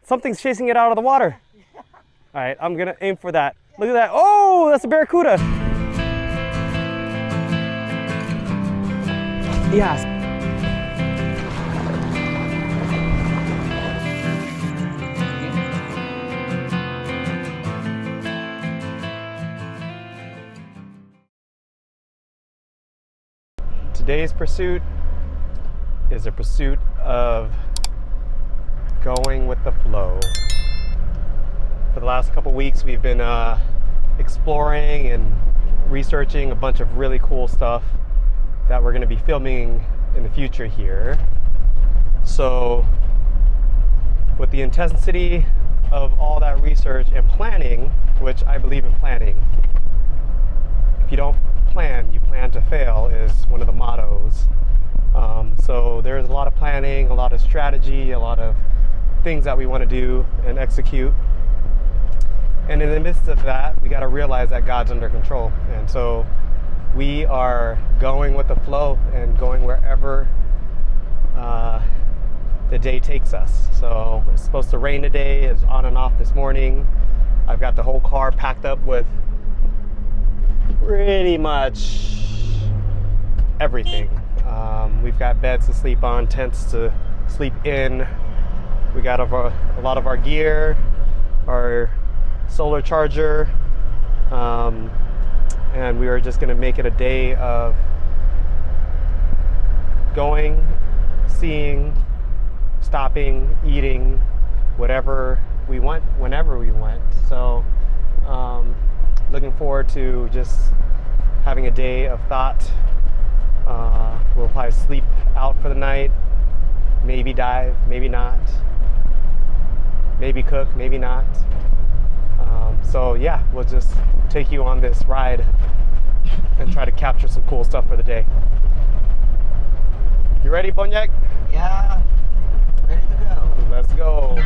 Something's chasing it out of the water. All right, I'm gonna aim for that. Look at that. Oh, that's a barracuda. Yes. Today's pursuit is a pursuit of going with the flow. For the last couple weeks, we've been exploring and researching a bunch of really cool stuff that we're going to be filming in the future here. So with the intensity of all that research and planning, which I believe in planning, if you don't plan, you plan to fail is one of the mottos. So there's a lot of planning, a lot of strategy, a lot of things that we want to do and execute. And in the midst of that, we got to realize that God's under control. And so we are going with the flow and going wherever the day takes us. So it's supposed to rain today. It's on and off this morning. I've got the whole car packed up with pretty much everything. We've got beds to sleep on, tents to sleep in. We got a lot of our gear, our solar charger, and we are just going to make it a day of going, seeing, stopping, eating, whatever we want, whenever we want. So looking forward to just having a day of thought. We'll probably sleep out for the night, maybe dive, maybe not, maybe cook, maybe not. So yeah, we'll just take you on this ride and try to capture some cool stuff for the day. You ready, Bonyak? Yeah, ready to go. Let's go.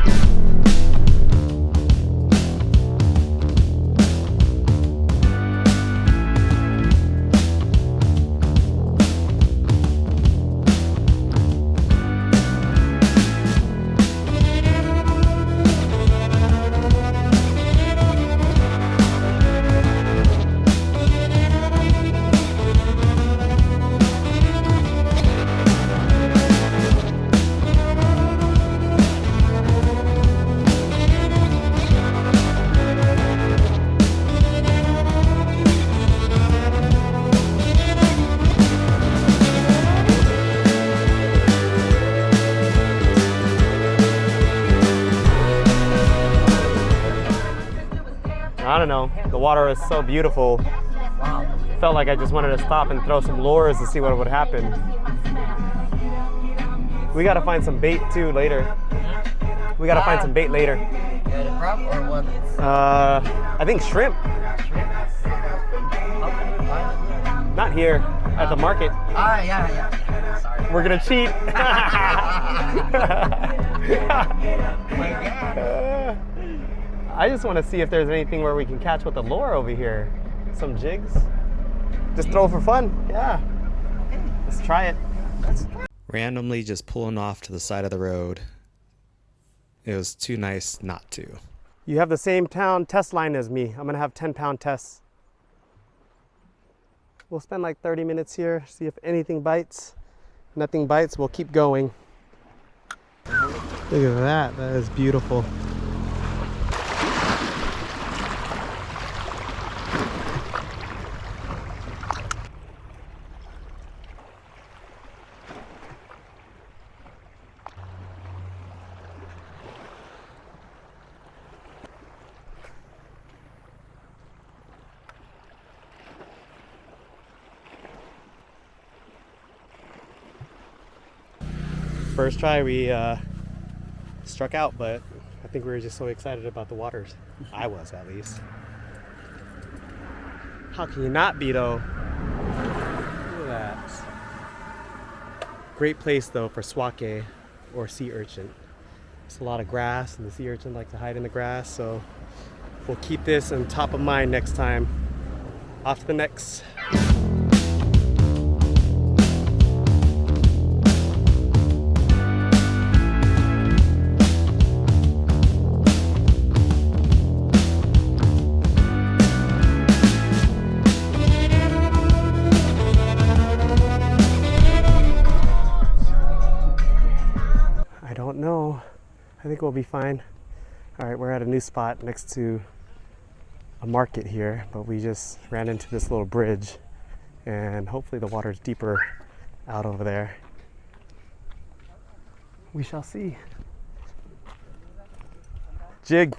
I don't know, the water is so beautiful. Wow. Felt like I just wanted to stop and throw some lures to see what would happen. We gotta find some bait too later. We gotta find some bait later. Yeah, the crab or what? I think shrimp. Shrimp? How can we find it? Not here, at the market. Yeah. Sorry. We're gonna cheat. Oh my God. I just want to see if there's anything where we can catch with the lure over here. Some jigs. Just throw for fun. Yeah. Let's try it. Randomly just pulling off to the side of the road. It was too nice not to. You have the same test line as me. I'm going to have 10-pound tests. We'll spend like 30 minutes here, see if anything bites. Nothing bites, we'll keep going. Look at that. That is beautiful. First try we struck out, but I think we were just so excited about the waters. I was, at least. How can you not be, though? Look at that. Great place though for swake or sea urchin. There's a lot of grass and the sea urchin like to hide in the grass, so we'll keep this on top of mind next time. Off to the next. think we'll be fine. All right, we're at a new spot next to a market here, but we just ran into this little bridge, and hopefully the water's deeper out over there. We shall see. Jig.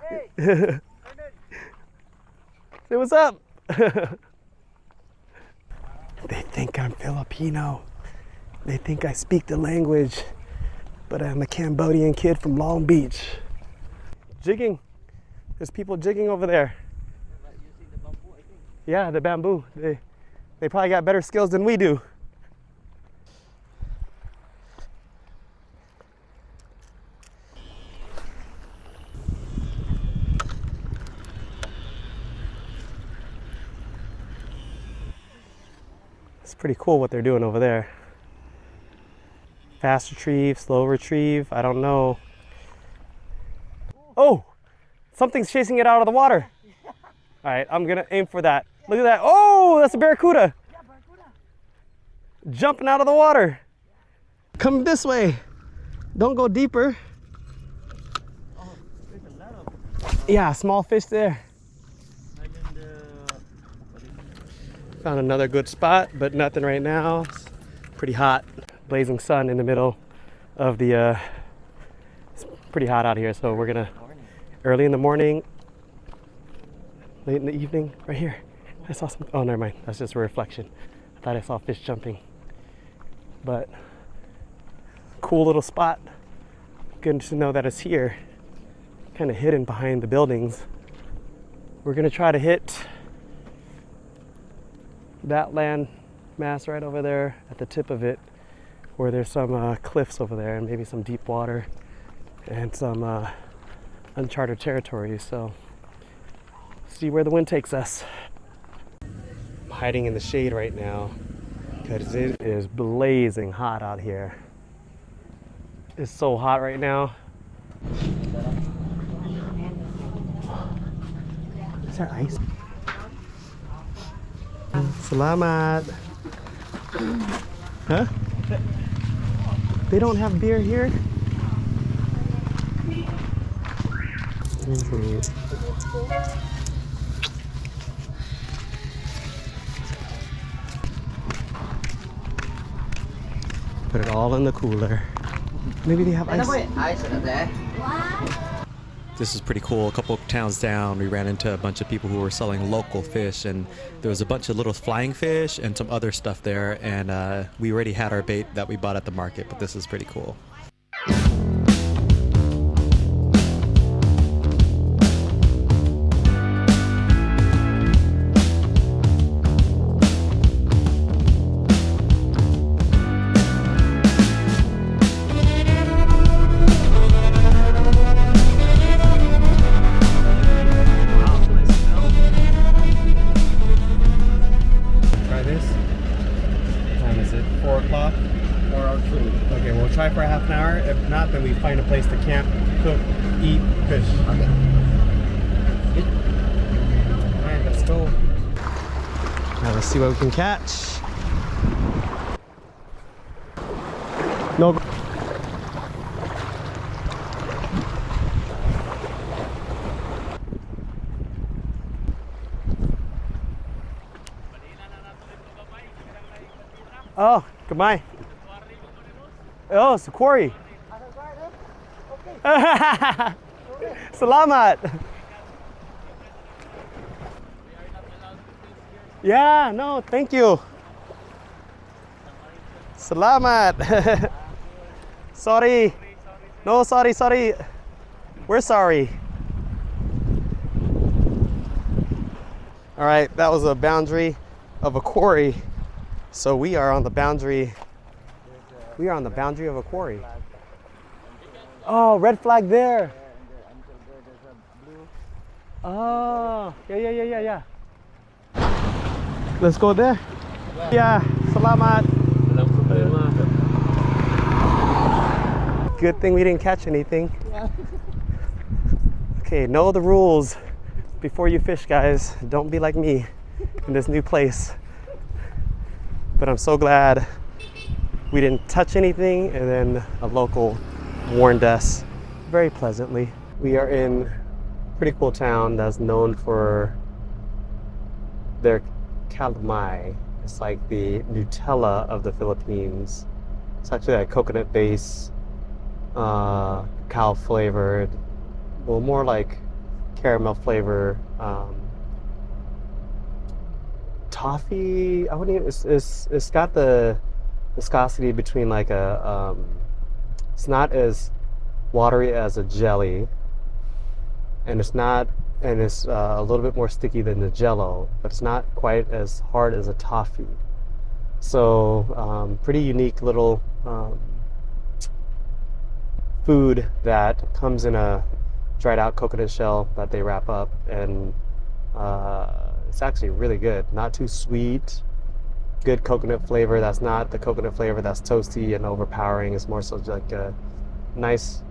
Hey. Say what's up. They think I'm Filipino. They think I speak the language, but I'm a Cambodian kid from Long Beach. Jigging. There's people jigging over there. Using the bamboo, I think. Yeah, the bamboo. They probably got better skills than we do. It's pretty cool what they're doing over there. Fast retrieve, slow retrieve, I don't know. Oh, something's chasing it out of the water. All right, I'm gonna aim for that. Look at that. Oh, that's a barracuda. Yeah, barracuda. Jumping out of the water. Come this way. Don't go deeper. Oh, there's a lot of. Yeah, small fish there. And then Found another good spot, but nothing right now. It's pretty hot. Blazing sun in the middle of the, it's pretty hot out here, so we're gonna, early in the morning, late in the evening, right here. I saw some, oh, never mind, that's just a reflection. I thought I saw fish jumping. But, cool little spot. Good to know that it's here. Kind of hidden behind the buildings. We're gonna try to hit that land mass right over there at the tip of it, where there's some cliffs over there and maybe some deep water and some uncharted territory. So see where the wind takes us. I'm hiding in the shade right now because it is blazing hot out here. It's so hot right now. Is there ice? Salamat. Huh? They don't have beer here? Put it all in the cooler. Maybe they have ice. This is pretty cool. A couple of towns down, we ran into a bunch of people who were selling local fish, and there was a bunch of little flying fish and some other stuff there, and we already had our bait that we bought at the market, but this is pretty cool. Try for a half an hour. If not, then we find a place to camp, cook, eat fish. Okay. All right, let's go. Now let's see what we can catch. No. Oh, goodbye. Oh, it's a quarry. Salamat. Yeah, no, thank you. Salamat. Sorry. No, sorry. We're sorry. All right, that was a boundary of a quarry. So we are on the boundary. We are on the boundary of a quarry. Oh, red flag there. Oh, yeah. Let's go there. Yeah, salamat. Good thing we didn't catch anything. Okay, know the rules before you fish, guys. Don't be like me in this new place. But I'm so glad we didn't touch anything, and then a local warned us very pleasantly. We are in a pretty cool town that's known for their calamai. It's like the Nutella of the Philippines. It's actually like coconut base, cacao flavored, well, more like caramel flavor. Toffee. I wouldn't even. It's got the viscosity between like a. It's not as watery as a jelly, and it's not, and it's a little bit more sticky than the Jello, but it's not quite as hard as a toffee. So pretty unique little food that comes in a dried out coconut shell that they wrap up, and it's actually really good. Not too sweet. Good coconut flavor. That's not the coconut flavor that's toasty and overpowering. It's more so like a nice.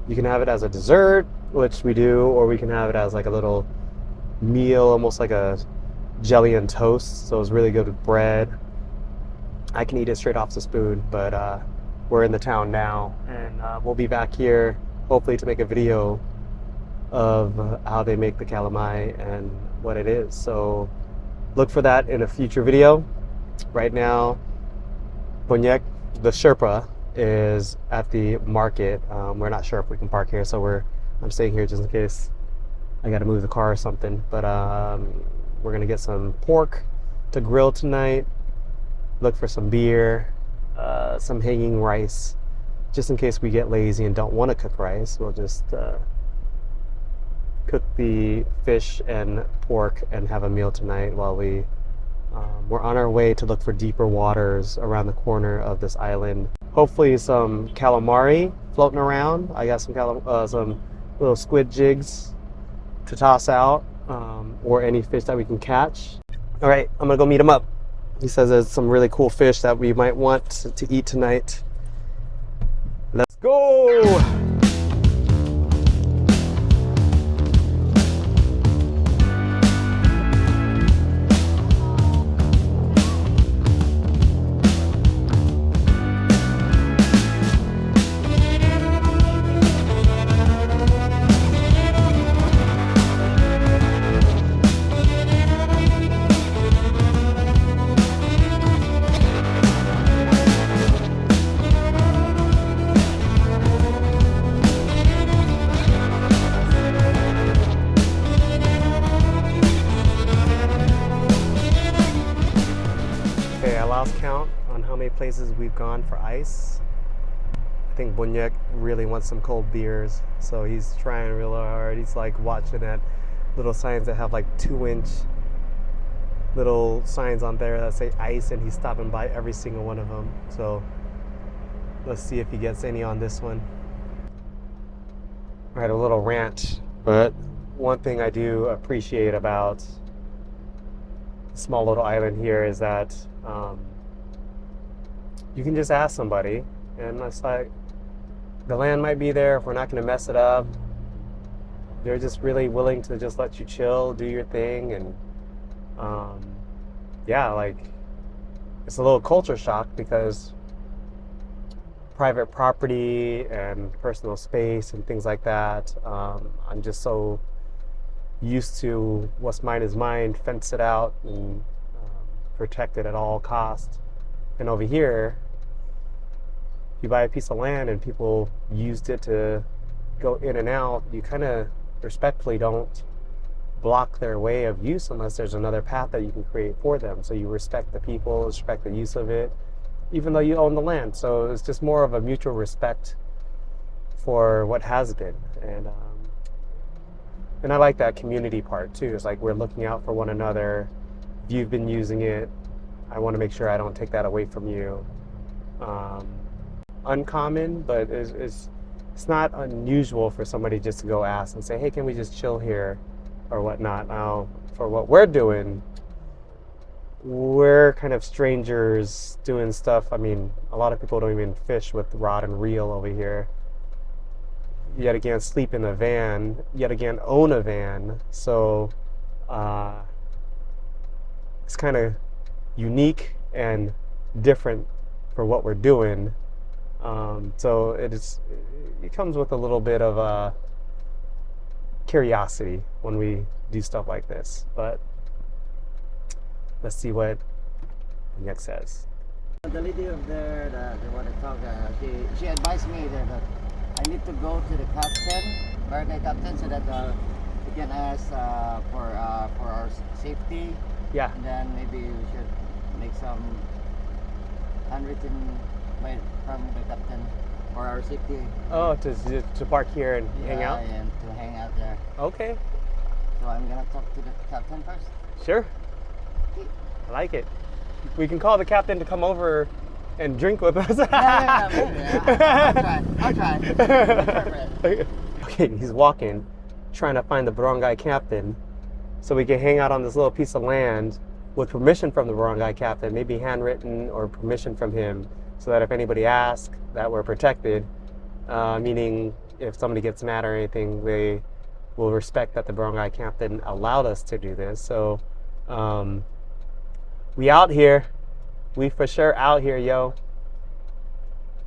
You can have it as a dessert, which we do, or we can have it as like a little meal, almost like a jelly and toast. So it's really good with bread. I can eat it straight off the spoon, but we're in the town now, and we'll be back here hopefully to make a video of how they make the calamai and what it is. So look for that in a future video. Right now, Bonyek, the Sherpa, is at the market. We're not sure if we can park here, so I'm staying here just in case I got to move the car or something. But we're gonna get some pork to grill tonight. Look for some beer, some hanging rice, just in case we get lazy and don't want to cook rice. We'll just cook the fish and pork and have a meal tonight while we're on our way to look for deeper waters around the corner of this island. Hopefully some calamari floating around. I got some little squid jigs to toss out, or any fish that we can catch. All right, I'm gonna go meet him up. He says there's some really cool fish that we might want to eat tonight. Let's go! Count on how many places we've gone for ice. I think Bonyek really wants some cold beers, so he's trying real hard. He's like watching at little signs that have like 2-inch little signs on there that say ice, and he's stopping by every single one of them. So let's see if he gets any on this one. All right, a little rant, but one thing I do appreciate about the small little island here is that you can just ask somebody, and it's like the land might be there if we're not going to mess it up. They're just really willing to just let you chill, do your thing, and yeah, like it's a little culture shock because private property and personal space and things like that. I'm just so used to what's mine is mine, fence it out and protect it at all costs. And over here, you buy a piece of land and people used it to go in and out, you kind of respectfully don't block their way of use unless there's another path that you can create for them. So you respect the people, respect the use of it, even though you own the land. So it's just more of a mutual respect for what has been. And I like that community part too. It's like we're looking out for one another. If you've been using it, I want to make sure I don't take that away from you. Uncommon, but it's not unusual for somebody just to go ask and say, hey, can we just chill here or whatnot. Now, for what we're doing, we're kind of strangers doing stuff. I mean, a lot of people don't even fish with rod and reel over here. Yet again, sleep in a van. Yet again, own a van. So it's kind of unique and different for what we're doing. So it comes with a little bit of curiosity when we do stuff like this. But let's see what Nick says. The lady up there, the one that talked, she advised me that I need to go to the captain, barangay captain, so that we can ask for our safety. Yeah. And then maybe we should make some handwritten from the captain for our safety. Oh, to park here and hang out? Yeah, and to hang out there. Okay, So I'm gonna talk to the captain first. sure. I like it. We can call the captain to come over and drink with us. Yeah. I'll try. Okay, he's walking, trying to find the barangay captain so we can hang out on this little piece of land with permission from the barangay captain, maybe handwritten or permission from him, so that if anybody asks, that we're protected, meaning if somebody gets mad or anything, they will respect that the barangay captain allowed us to do this. So we out here. We for sure out here, yo.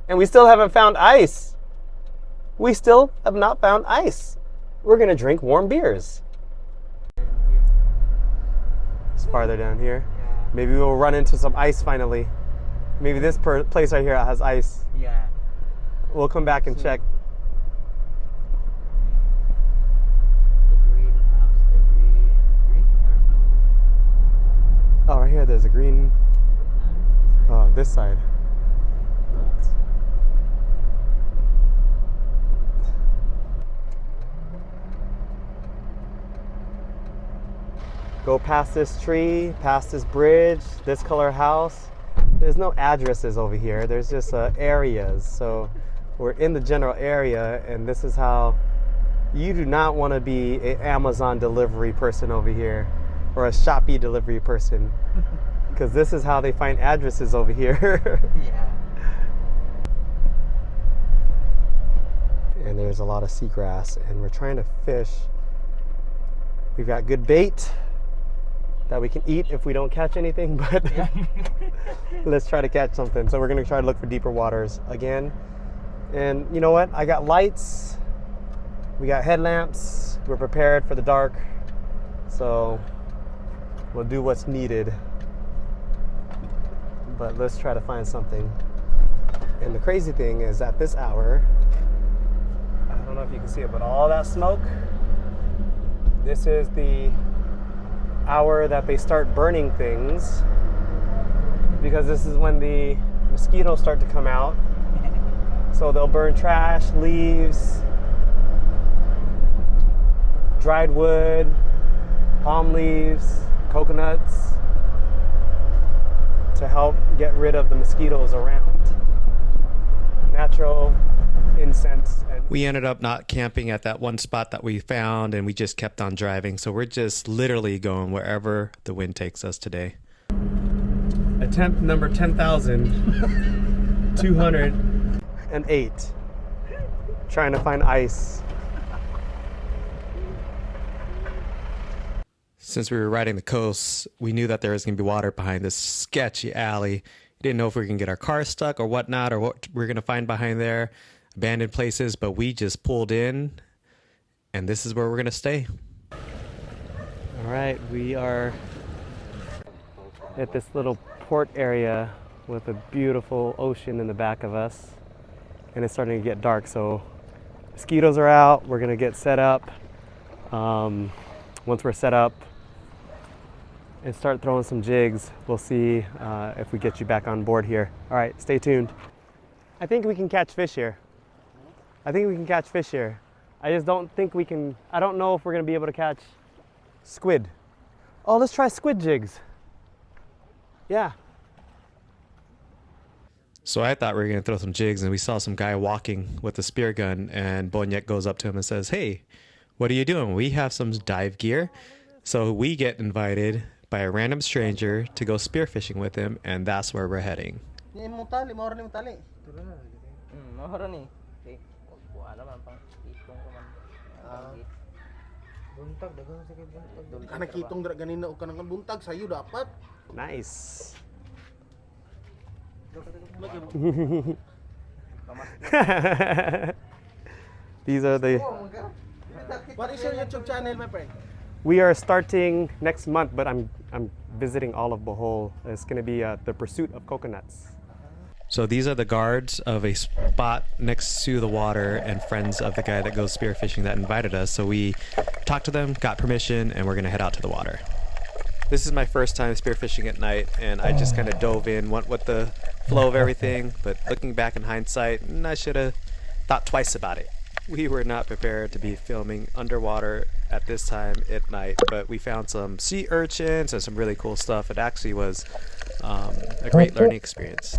And we still haven't found ice. We still have not found ice. We're gonna drink warm beers. It's farther down here. Maybe we'll run into some ice finally. Maybe this place right here has ice. Yeah. We'll come back and check. The green house. The green or blue? Oh, right here, there's a green. Oh, this side. Go past this tree, past this bridge, this color house. There's no addresses over here. There's just areas. So we're in the general area, and this is how you do not want to be an Amazon delivery person over here or a Shopee delivery person, because this is how they find addresses over here. Yeah. And there's a lot of seagrass, and we're trying to fish. We've got good bait that we can eat if we don't catch anything, but let's try to catch something. So we're gonna try to look for deeper waters again. And you know what? I got lights, we got headlamps, we're prepared for the dark. So we'll do what's needed. But let's try to find something. And the crazy thing is at this hour, I don't know if you can see it, but all that smoke, this is the hour that they start burning things, because this is when the mosquitoes start to come out. So they'll burn trash, leaves, dried wood, palm leaves, coconuts, to help get rid of the mosquitoes around. Natural incense. And We ended up not camping at that one spot that we found, and we just kept on driving. So we're just literally going wherever the wind takes us today. attempt number 10,208. Trying to find ice. Since we were riding the coast, we knew that there was going to be water behind this sketchy alley. We didn't know if we were going to get our car stuck or whatnot, or what we are going to find behind there. Abandoned places, but we just pulled in, and this is where we're going to stay. All right, we are at this little port area with a beautiful ocean in the back of us, and it's starting to get dark, so mosquitoes are out. We're gonna get set up. Once we're set up and start throwing some jigs, we'll see if we get you back on board here. All right, stay tuned. I think we can catch fish here. I just don't think we can. I don't know if we're gonna be able to catch squid. Oh, let's try squid jigs. Yeah. So I thought we were going to throw some jigs, and we saw some guy walking with a spear gun, and Bonyek goes up to him and says, "Hey, what are you doing? We have some dive gear." So we get invited by a random stranger to go spearfishing with him, and that's where we're heading. Nice. These are the. What is your YouTube channel, my friend? We are starting next month, but I'm visiting all of Bohol. It's going to be the pursuit of coconuts. So these are the guards of a spot next to the water and friends of the guy that goes spearfishing that invited us. So we talked to them, got permission, and we're going to head out to the water. This is my first time spearfishing at night, and I just kind of dove in, went with the flow of everything. But looking back in hindsight, I should have thought twice about it. We were not prepared to be filming underwater at this time at night, but we found some sea urchins and some really cool stuff. It actually was a great learning experience.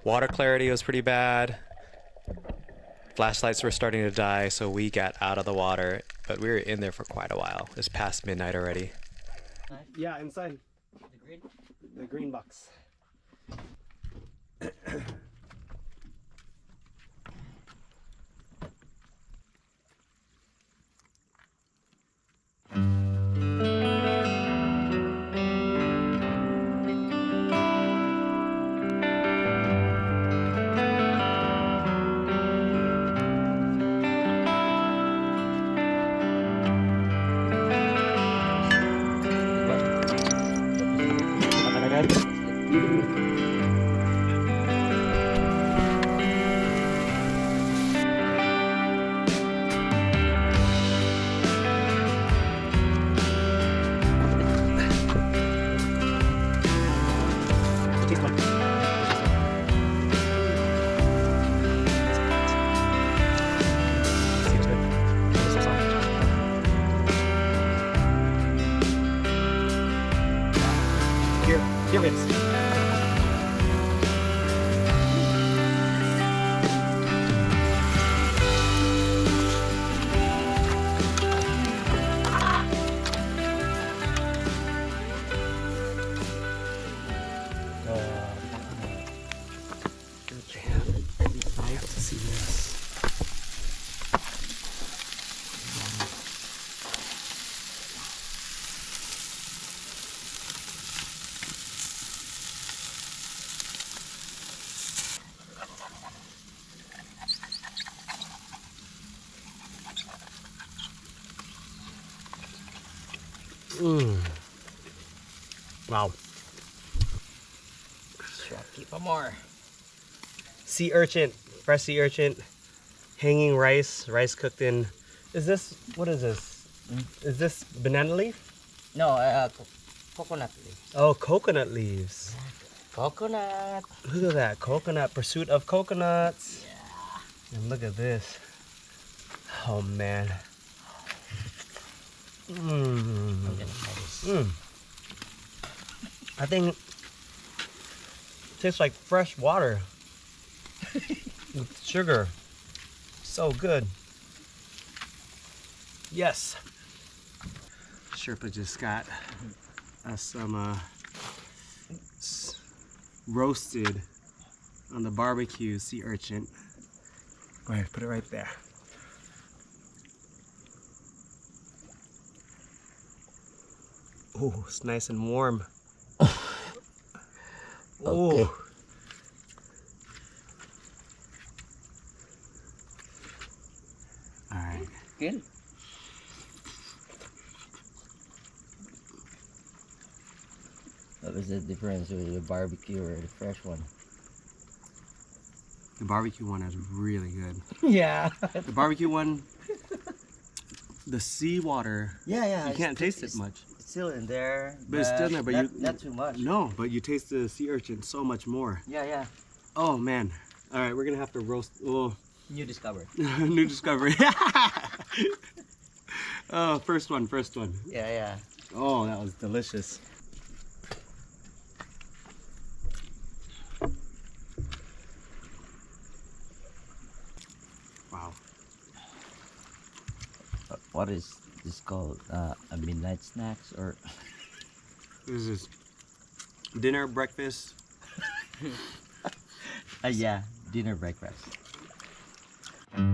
Water clarity was pretty bad. Flashlights were starting to die, so we got out of the water, but we were in there for quite a while. It's past midnight already. Yeah, inside. The green box. Here it is. Nice to see this. Wow. Keep them more. Sea urchin, fresh sea urchin, hanging rice cooked in. Is this, what is this? Is this banana leaf? No, coconut leaves. Oh, coconut leaves. Coconut. Look at that, coconut, pursuit of coconuts. Yeah. And look at this. Oh man. I'm gonna try this. I think it tastes like fresh water with sugar. So good. Yes. Sherpa just got us some roasted on the barbecue sea urchin. Go ahead, put it right there. Oh, it's nice and warm. Okay. Oh. All right. Good. What was the difference with the barbecue or the fresh one? The barbecue one is really good. Yeah. The barbecue one, the seawater, Yeah. you can't taste it much. It's still in there. But it's still in there, but not too much. No, but you taste the sea urchin so much more. Yeah. Oh man. All right, we're gonna have to roast. Oh, New discovery. new discovery. Oh, first one. Yeah. Oh, that was delicious. Wow. What is this called? A midnight snacks or? This is dinner, breakfast. Yeah, dinner, breakfast. Hello.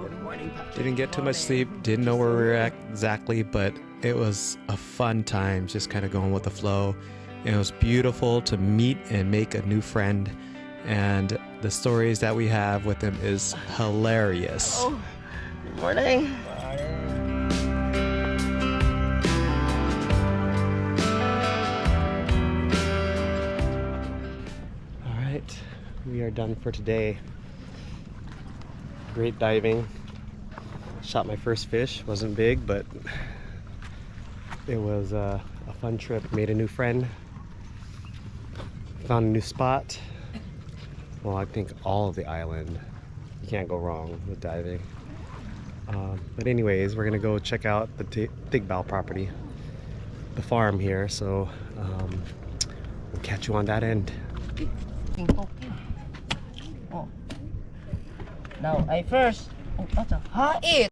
Good morning. Didn't get too much sleep, didn't know where we were at exactly, but it was a fun time just kind of going with the flow. And it was beautiful to meet and make a new friend. And the stories that we have with him is hilarious. Oh, good morning. All right, we are done for today. Great diving. Shot my first fish. Wasn't big, but it was a fun trip. Made a new friend. Found a new spot. Well, I think all of the island. You can't go wrong with diving. But anyways, we're gonna go check out the Tigbao property, the farm here. So we'll catch you on that end. Oh. Now, I first. Oh, that's a hait.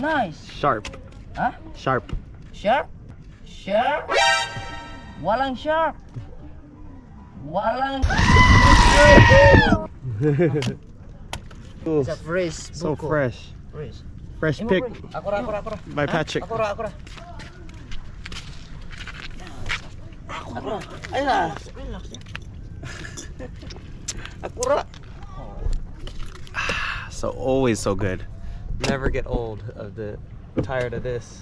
Nice. Sharp. Huh? Sharp. Sharp? Sharp? Walang sharp. Walang Cool. It's a fresh So buko. fresh. Fresh. Fresh Imo, pick pre. Ako ra. by Patrick. Ako ra. Ay na. Relax. Ako ra. So always so good. Never get old of the tired of this.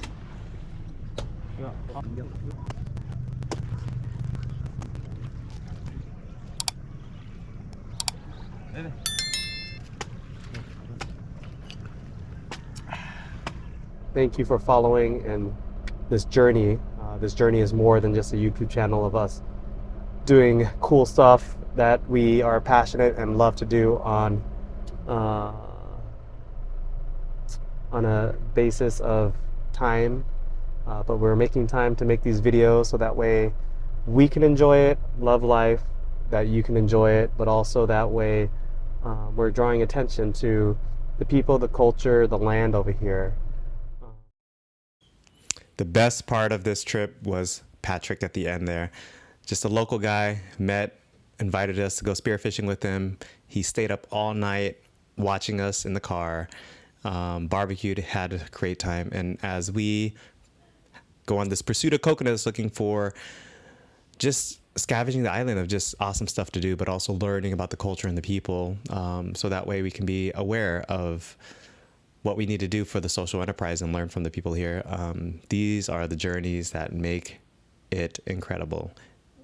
Thank you for following and this journey. This journey is more than just a YouTube channel of us doing cool stuff that we are passionate and love to do on a basis of time. But we're making time to make these videos so that way we can enjoy it, love life, that you can enjoy it, but also that way we're drawing attention to the people, the culture, the land over here. The best part of this trip was Patrick at the end there. Just a local guy, met, invited us to go spearfishing with him. He stayed up all night watching us in the car, barbecued, had a great time. And as we go on this pursuit of coconuts, looking for just scavenging the island of just awesome stuff to do, but also learning about the culture and the people, so that way we can be aware of what we need to do for the social enterprise and learn from the people here. These are the journeys that make it incredible.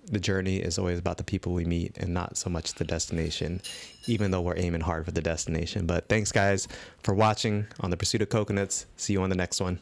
The journey is always about the people we meet and not so much the destination, even though we're aiming hard for the destination. But thanks guys for watching on the Pursuit of Coconuts. See you on the next one.